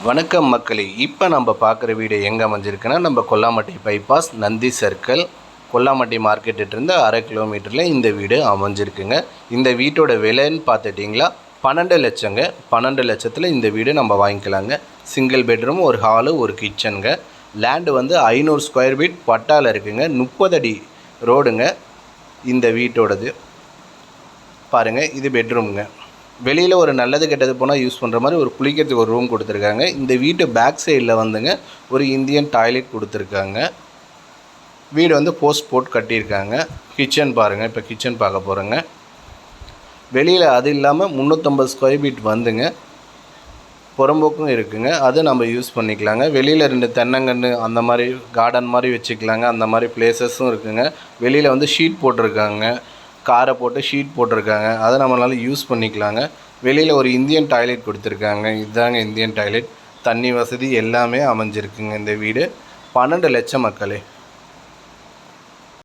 வணக்கம் மக்களே, இப்போ நம்ம பார்க்குற வீடு எங்கே அமைஞ்சிருக்குன்னா நம்ம கொல்லாமட்டி பைபாஸ் நந்தி சர்க்கிள் கொல்லாமட்டி மார்க்கெட்டிருந்து 1/2 கிலோமீட்டரில் இந்த வீடு அமைஞ்சிருக்குங்க. இந்த வீட்டோட விலைன்னு பார்த்துட்டிங்களா 12 லட்சங்க. 12 லட்சத்தில் இந்த வீடு நம்ம வாங்கிக்கலாங்க. சிங்கிள் பெட்ரூம், ஒரு ஹாலு, ஒரு கிச்சனுங்க. லேண்டு வந்து 500 ஸ்கொயர் ஃபீட் பட்டாவில் இருக்குங்க. 30 அடி ரோடுங்க இந்த வீட்டோடது. பாருங்கள், இது பெட்ரூம்ங்க. வெளியில் ஒரு நல்லது கெட்டது போனால் யூஸ் பண்ணுற மாதிரி ஒரு குளிக்கிறதுக்கு ஒரு ரூம் கொடுத்துருக்காங்க. இந்த வீட்டு பேக் சைடில் வந்துங்க ஒரு இந்தியன் டாய்லெட் கொடுத்துருக்காங்க. வீடு வந்து போஸ்ட் போட்டு கட்டியிருக்காங்க. கிச்சன் பாருங்கள், இப்போ கிச்சன் பார்க்க போகிறோங்க. வெளியில் அது இல்லாமல் 350 ஸ்கொயர் ஃபீட் வந்துங்க புறம்போக்கும் இருக்குங்க. அது நம்ம யூஸ் பண்ணிக்கலாங்க. வெளியில் 2 தென்னங்கன்று அந்த மாதிரி கார்டன் மாதிரி வச்சுக்கலாங்க. அந்த மாதிரி பிளேசஸும் இருக்குங்க. வெளியில் வந்து ஷீட் போட்டிருக்காங்க, காரை போட்டு ஷீட் போட்டிருக்காங்க. அதை நம்மளால யூஸ் பண்ணிக்கலாங்க. வெளியில் ஒரு இந்தியன் டாய்லெட் கொடுத்துருக்காங்க. இதுதாங்க இந்தியன் டாய்லெட். தண்ணி வசதி எல்லாமே அமைஞ்சிருக்குங்க. இந்த வீடு 12 லட்சம் மக்களே.